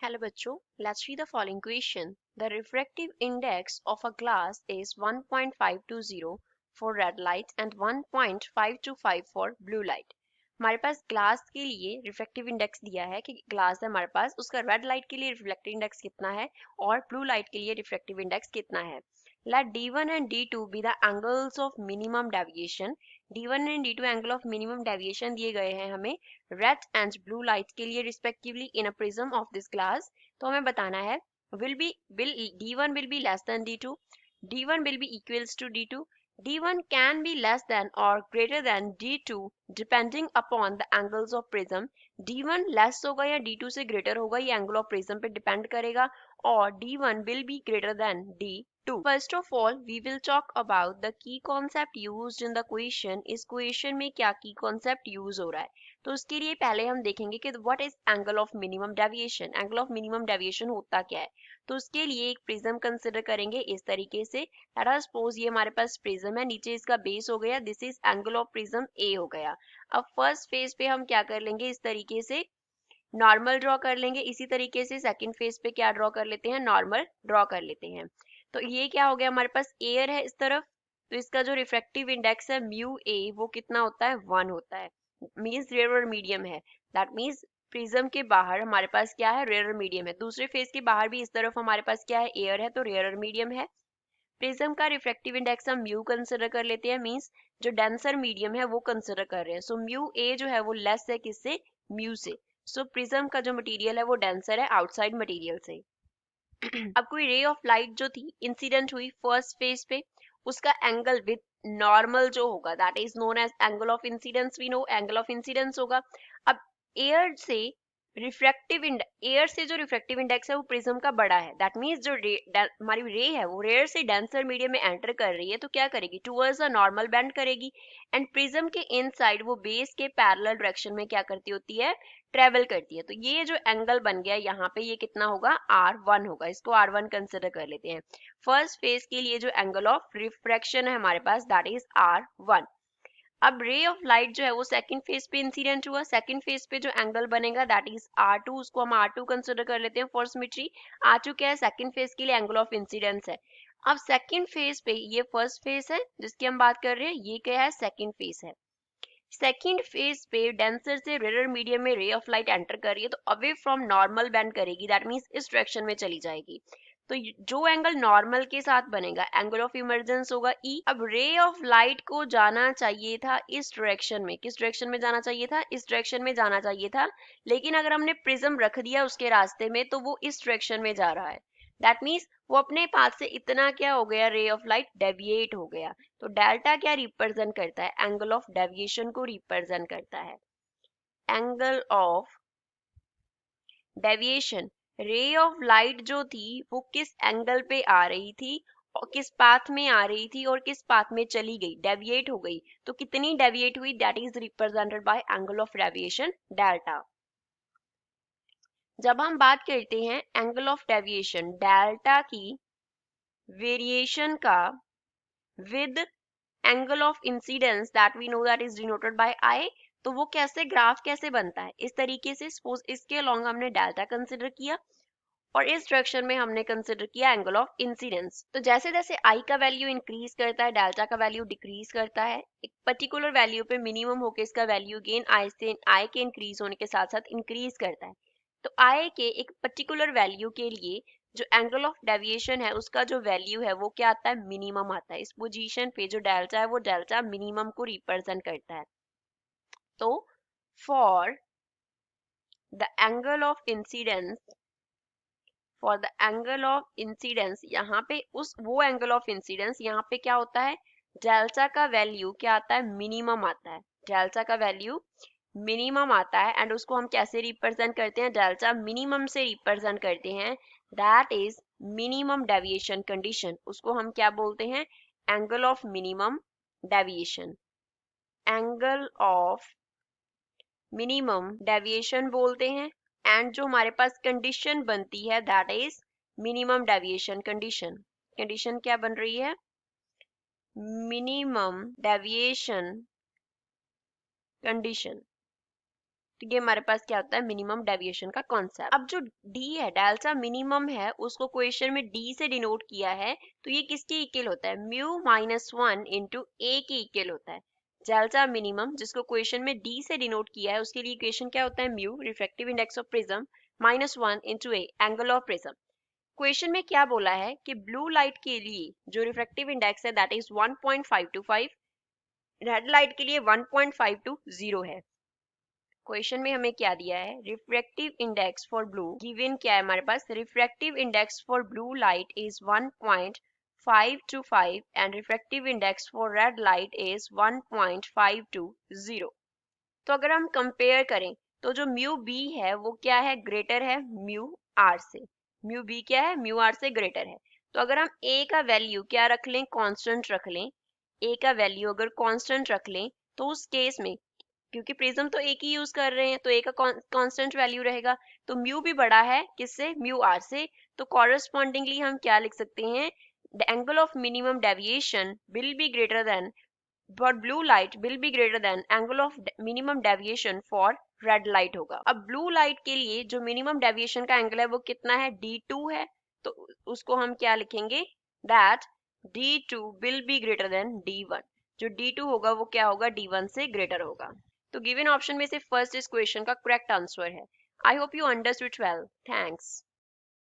Hello बच्चों, let's read the following question. The refractive index of a glass is 1.520 for red light and 1.525 for blue light. हमारे पास glass के लिए reflective index दिया है कि glass है हमारे पास, उसका रेड लाइट के लिए रिफ्लेक्टिव इंडेक्स कितना है और ब्लू लाइट के लिए रिफ्लेक्टिव इंडेक्स कितना है. Let D1 and D2 be the angles of minimum deviation. D1 and D2 angle of minimum deviation दिए गए हैं हमें रेड एंड ब्लू लाइट के लिए respectively in a prism of this glass. तो हमें बताना है will D1 will be less than D2, D1 will be equals to D2, D1 can be less than or greater than D2 depending upon the angles of prism. D1 less होगा या D2 से greater होगा, ये angle of prism पे depend करेगा, और D1 will be greater than D2. First of all, we will talk about the key concept used in the question. इस question में क्या key concept use हो रहा है, तो उसके लिए पहले हम देखेंगे कि what is angle of minimum deviation. Angle of minimum deviation होता क्या है, तो उसके लिए एक प्रिज्म कंसिडर करेंगे इस तरीके से. लेट अस सपोज ये हमारे पास प्रिज्म है, नीचे इसका बेस हो गया, this is angle of prism ए हो गया. अब फर्स्ट फेज पे हम क्या कर लेंगे, इस तरीके से नॉर्मल ड्रॉ कर लेंगे. इसी तरीके से सेकंड फेज पे क्या ड्रॉ कर लेते हैं, नॉर्मल ड्रॉ कर लेते हैं. तो ये क्या हो गया, हमारे पास एयर है इस तरफ, तो इसका जो रिफ्रैक्टिव इंडेक्स है म्यू ए वो कितना होता है, 1 होता है. मीन्स रेयर मीडियम है, दैट मीन्स प्रिज्म के बाहर हमारे पास क्या है, रेयर मीडियम है. दूसरे फेज के बाहर भी इस तरफ हमारे पास क्या है, एयर है, तो रेयर मीडियम है. प्रिज्म का रिफ्रैक्टिव इंडेक्स हम म्यू कंसिडर कर लेते हैं, मीन्स जो डेंसर मीडियम है वो कंसिडर कर रहे हैं. सो म्यू ए जो है वो लेस है किससे, म्यू से. सो प्रिज्म का जो मटेरियल है वो डेंसर है आउटसाइड मटेरियल से. अब कोई रे ऑफ लाइट जो थी इंसिडेंट हुई फर्स्ट फेज पे, उसका एंगल विद नॉर्मल जो होगा that is known as angle of incidence. We know angle of incidence होगा. अब एयर से एयर से जो रिफ्रैक्टिव इंडेक्स है वो प्रिज्म का बड़ा है, दैट मीन्स जो हमारी रे है वो रेयर से डेंसर मीडियम में एंटर कर रही है, तो क्या करेगी, टूवर्ड्स अ नॉर्मल बेंड करेगी. एंड प्रिज्म के इनसाइड वो बेस के पैरेलल डायरेक्शन में क्या करती होती है, ट्रेवल करती है. तो ये जो एंगल बन गया यहाँ पे, ये कितना होगा, R1 होगा. इसको R1 कंसिडर कर लेते हैं. फर्स्ट फेज के लिए जो एंगल ऑफ रिफ्रैक्शन है हमारे पास दैट इज R1. अब रे ऑफ लाइट जो है वो सेकंड फेज पे इंसिडेंट हुआ, सेकंड फेज पे जो एंगल बनेगा दैट इज R2, उसको हम R2 कंसिडर कर लेते हैं फॉर सिमेट्री. R2 क्या है, सेकंड फेज के लिए एंगल ऑफ इंसिडेंस है. अब सेकंड फेज पे, ये फर्स्ट फेज है जिसकी हम बात कर रहे हैं, ये क्या है, सेकंड फेज है. सेकंड फेज पे डेंसर से रेयर मीडियम में रे ऑफ लाइट एंटर कर रही है, तो अवे फ्रॉम नॉर्मल बेंड करेगी, दैट मींस इस डायरेक्शन में चली जाएगी. तो जो एंगल नॉर्मल के साथ बनेगा एंगल ऑफ इमर्जेंस होगा E. अब रे ऑफ लाइट को जाना चाहिए था इस डायरेक्शन में, किस डायरेक्शन में जाना चाहिए था, इस डायरेक्शन में जाना चाहिए था, लेकिन अगर हमने प्रिज्म रख दिया उसके रास्ते में तो वो इस डायरेक्शन में जा रहा है. दैट मीन्स वो अपने पाथ से इतना क्या हो गया, रे ऑफ लाइट डेविएट हो गया. तो डेल्टा क्या रिप्रेजेंट करता है, एंगल ऑफ डेविएशन को रिप्रेजेंट करता है. Angle of deviation, ray of light जो थी वो किस एंगल पे आ रही थी और किस पाथ में आ रही थी और किस पाथ में चली गई, डेविएट हो गई. तो कितनी डेविएट हुई, that is represented by angle of deviation delta. जब हम बात करते हैं एंगल ऑफ डेविएशन डेल्टा की वेरिएशन का with angle of incidence that we know that is denoted by I, तो वो कैसे ग्राफ कैसे बनता है, इस तरीके से. सपोज इसके अलोंग हमने डेल्टा कंसिडर किया और इस डायरेक्शन में हमने कंसिडर किया एंगल ऑफ इंसिडेंस. तो जैसे जैसे I का वैल्यू इंक्रीज करता है डेल्टा का वैल्यू डिक्रीज करता है. एक पर्टिकुलर वैल्यू पे मिनिमम होकर इसका वैल्यू गेन I के इंक्रीज होने के साथ साथ इंक्रीज करता है. तो I के एक पर्टिकुलर वैल्यू के लिए जो एंगल ऑफ डेविएशन है उसका जो वैल्यू है वो क्या आता है, मिनिमम आता है. इस पोजीशन पे जो डेल्टा है वो डेल्टा मिनिमम को रिप्रेजेंट करता है. तो for the angle of incidence, for the angle of incidence, यहाँ पे उस वो एंगल ऑफ इंसिडेंस, यहाँ पे क्या होता है, डेल्टा का वैल्यू क्या आता है, मिनिमम आता है. डेल्टा का वैल्यू मिनिमम आता है एंड उसको हम कैसे रिप्रेजेंट करते हैं, डेल्टा मिनिमम से रिप्रेजेंट करते हैं. That is minimum deviation condition. उसको हम क्या बोलते हैं, angle of minimum deviation. Angle of minimum deviation बोलते हैं. एंड जो हमारे पास कंडीशन बनती है that is minimum deviation condition. Condition क्या बन रही है, मिनिमम डेविएशन कंडीशन. तो ये हमारे पास क्या होता है, मिनिमम डेविएशन का कॉन्सेप्ट। अब जो डी है, डेल्टा मिनिमम है, उसको क्वेश्चन में डी से डिनोट किया है, तो ये किसके इक्वल होता है, म्यू माइनस 1 इंटू ए के इक्वल होता है। डेल्टा मिनिमम जिसको क्वेश्चन में डी से डिनोट किया है, उसके लिए इक्वेशन क्या होता है, mu refractive index of prism minus 1 into A angle of prism. Question में क्या बोला है कि ब्लू लाइट के लिए जो रिफ्रैक्टिव इंडेक्स है दैट इज 1.525, रेड लाइट के लिए 1.520 है। क्वेश्चन में हमें क्या दिया है, refractive index for blue given क्या है हमारे पास, refractive index for blue light is 1.525 and refractive index for red light is 1.520। तो अगर हम कंपेयर करें तो जो म्यू बी है वो क्या है, ग्रेटर है म्यू आर से। म्यू बी क्या है, म्यू आर से ग्रेटर है। तो अगर हम ए का वैल्यू क्या रख लें, कांस्टेंट रख लें, ए का वैल्यू अगर कांस्टेंट रख लें तो उस केस में, क्योंकि प्रिज्म तो एक ही यूज कर रहे हैं तो ए का कांस्टेंट वैल्यू रहेगा, तो म्यू भी बड़ा है किससे, म्यू आर से। तो कॉरेस्पॉन्डिंगली हम क्या लिख सकते हैं, the angle of minimum deviation will be greater than, for blue light will be greater than angle of minimum deviation for red light होगा। अब ब्लू लाइट के लिए जो मिनिमम डेविएशन का एंगल है वो कितना है, D2 है, तो उसको हम क्या लिखेंगे, that D2 will be greater than D1। जो D2 होगा वो क्या होगा, D1 से ग्रेटर होगा। तो गिवन ऑप्शन में से फर्स्ट इस क्वेश्चन का करेक्ट आंसर है। I hope you understood well, thanks.